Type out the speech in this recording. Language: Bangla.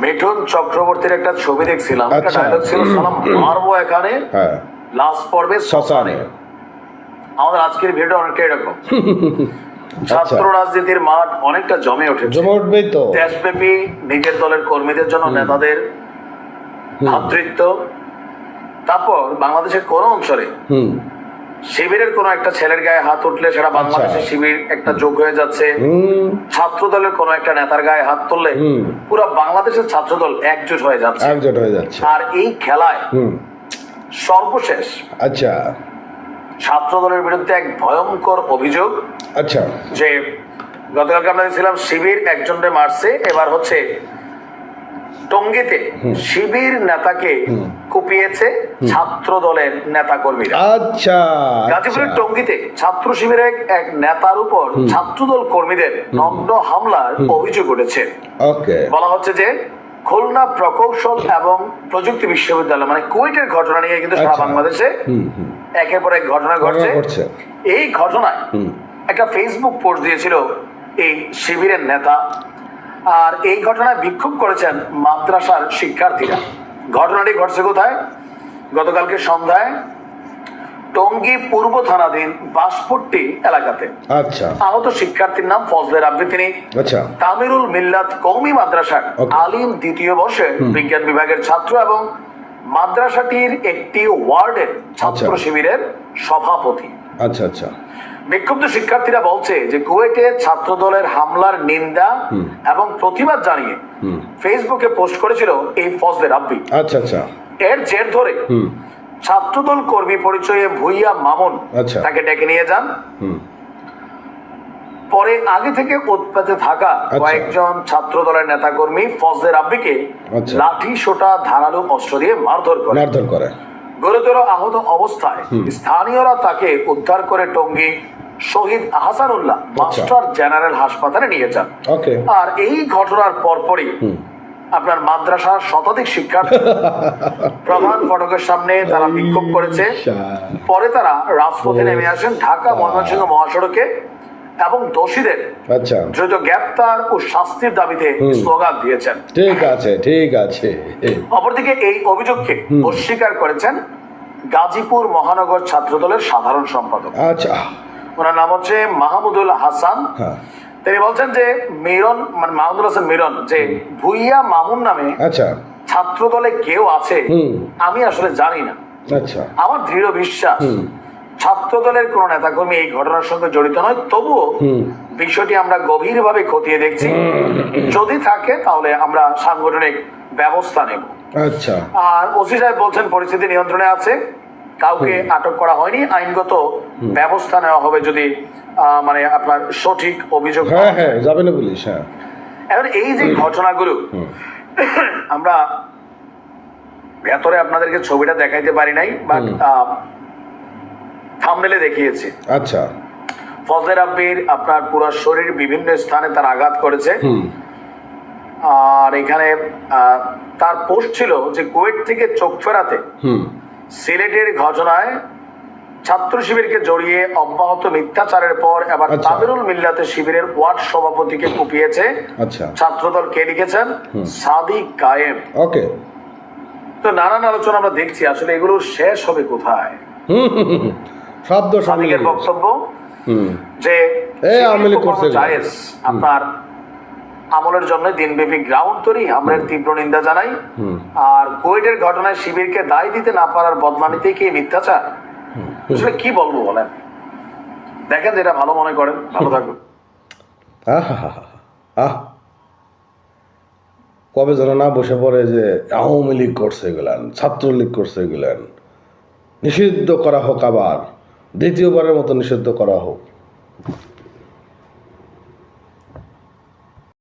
মিঠুন চক্রবর্তীর একটা ছবি দেখছিলাম, একটা আচ্ছা। ডায়লগ ছিল, সালাম মারবো এখানে হ্যাঁ লাস্ট পর্বে শ্মশানে। শ্মশানে। আমাদের আজকের ভিডিওটা অনেকটা এরকম। আচ্ছা, ছাত্র রাজনীতির মাঠ অনেকটা জমে উঠেছে। জমে উঠবেই তো। দেশব্যাপী নিজের দলের কর্মীদের জন্য নেতাদের ভাতৃত্ব, তারপর বাংলাদেশের কোন অঞ্চলে হুম শিবিরের কোন একটা ছেলের গায়ে হাত উঠলে সেটা বাংলাদেশের শিবির একটা যোগ হয়ে যাচ্ছে। হুম ছাত্র দলের কোন একটা নেতার গায়ে হাত তুললে পুরো বাংলাদেশের ছাত্র দল একজোট হয়ে যাচ্ছে। একজোট হয়ে যাচ্ছে। আর এই খেলায় সর্বশেষ আচ্ছা ছাত্র দলের বিরুদ্ধে এক ভয়ঙ্কর অভিযোগ, আচ্ছা যে গতকালকে আমরা দেখছিলাম শিবির একজনকে মারছে, এবার হচ্ছে টঙ্গীতে শিবির নেতাকে কুপিয়েছে ছাত্র দলের নেতা কর্মীরা। আচ্ছা গাজীপুরের টঙ্গীতে ছাত্র শিবিরের এক নেতার উপর ছাত্রদল কর্মীদের নগ্ন হামলার অভিযোগ উঠেছে। ওকে। বলা হচ্ছে যে খুলনা প্রকৌশল এবং প্রযুক্তি বিশ্ববিদ্যালয় মানে কুয়েটের ঘটনা নিয়ে কিন্তু সারা বাংলাদেশে একের পর এক ঘটনা ঘটছে। এই ঘটনায় একটা ফেসবুক পোস্ট দিয়েছিল এই শিবিরের নেতা, আর এই ঘটনায় বিক্ষোভ করেছেন মাদ্রাসার শিক্ষার্থীরা। ঘটনাটি ঘটছে কোথায়? গতকালকে সন্ধ্যায় টঙ্গী পূর্ব থানাধীন বাসপট্টি এলাকাতে। আচ্ছা। আহত শিক্ষার্থীর নাম ফজলে রাব্বি, তিনি আচ্ছা তামিরুল মিল্লাত কওমি মাদ্রাসার আলিম দ্বিতীয় বর্ষের বিজ্ঞান বিভাগের ছাত্র এবং মাদ্রাসাটির একটি ওয়ার্ডের ছাত্র শিবিরের সভাপতি। আচ্ছা আচ্ছা। বিক্ষুব্ধ শিক্ষার্থীরা বলছে যে কুয়েটে ছাত্র দলের হামলার নিন্দা এবং প্রতিবাদ জানিয়ে ফেসবুকে পোস্ট করেছিল এই ফজলে রাব্বি। আচ্ছা আচ্ছা। এর জের ধরে ছাত্রদল কর্মী পরিচয়ে ভুইয়া মামুন তাকে ডেকে নিয়ে যান। পরে আগে থেকে উৎপাতে থাকা কয়েকজন ছাত্র দলের নেতা কর্মী ফজলে রাব্বিকে লাঠি সোটা ধারালো অস্ত্র দিয়ে মারধর করে। গুরুতর আহত অবস্থায় স্থানীয়রা তাকে উদ্ধার করে টঙ্গী শহীদ আহসানুল্লাহ মাস্টার জেনারেল হাসপাতালে নিয়ে যান। আর এই ঘটনার পরপরই আপনার মাদ্রাসার শতাধিক শিক্ষার্থী প্রধান ফটকের সামনে তারা বিক্ষোভ করেছে। পরে তারা রাজপথে নেমে আসেন ঢাকা ময়মনসিংহ মহাসড়কে এবং দোষীদের দ্রুত গ্রেপ্তার ও শাস্তির দাবিতে স্লোগান দিয়েছেন। ঠিক আছে ঠিক আছে। অপরদিকে এই অভিযোগকে অস্বীকার করেছেন গাজীপুর মহানগর ছাত্রদলের সাধারণ সম্পাদক। আচ্ছা। ওনার নাম হচ্ছে মাহমুদুল হাসান। তিনি বলছেন যে মিরন মানে মাহমুদুল হাসান মিরন, যে ভুইয়া মামুন নামে ছাত্র দলে কেউ আছে আমি আসলে জানি না। আমার দৃঢ় বিশ্বাস ছাত্র দলের কোন নেতাকর্মী এই ঘটনার সঙ্গে জড়িত নয়, তবুও বিষয়টি আমরা গভীরভাবে খতিয়ে দেখছি। যদি থাকে তাহলে আমরা সাংগঠনিক ব্যবস্থা নেব। আর ওসি সাহেব বলছেন পরিস্থিতি নিয়ন্ত্রণে আছে, কাউকে আটক করা হয়নি, আইনগত ব্যবস্থা নেওয়া হবে যদি মানে আপনার সঠিক অভিযোগ যাবে না পুলিশ। এখন এই যে ঘটনাগুলো আমরা ভেতরে আপনাদেরকে ছবিটা দেখাইতে পারি নাই, বাট থাম্বনেলে দেখিয়েছি। আচ্ছা। ফজলে রাব্বির আপনার পুরো শরীর বিভিন্ন স্থানে তার আঘাত করেছে। আর এখানে তার পোস্ট ছিল যে কুয়েট থেকে চোখ ফেরাতে সিলেটের ঘটনায় ছাত্র শিবিরকে জড়িয়ে অব্যাহত মিথ্যাচারের পর এবার তামিরুল মিল্লাতের শিবিরের ওয়ার্ড সভাপতিকে কুপিয়েছে ছাত্রদল। কে লিখেছেন? সাদিক কায়েম। তো নানান আলোচনা আমরা দেখছি, আসলে এগুলো শেষ হবে কোথায়? সাদিকের বক্তব্য যে আপনার আমলের জন্য দিনব্যাপী গ্রাউন্ড তৈরি, আমরা তীব্র নিন্দা জানাই। আর কুয়েটের ঘটনায় শিবিরকে দায় দিতে না পারার বদনামিতেই কি মিথ্যাচার? আসলে কি বলবো বলেন? দেখেন যেটা ভালো মনে করেন, ভালো থাকুন। কবে যেন না বসে পড়ে যে আওয়ামী লীগ করছে এগুলান, ছাত্রলীগ করছে এগুলান, নিষিদ্ধ করা হোক, আবার দ্বিতীয়বারের মতো নিষিদ্ধ করা হোক।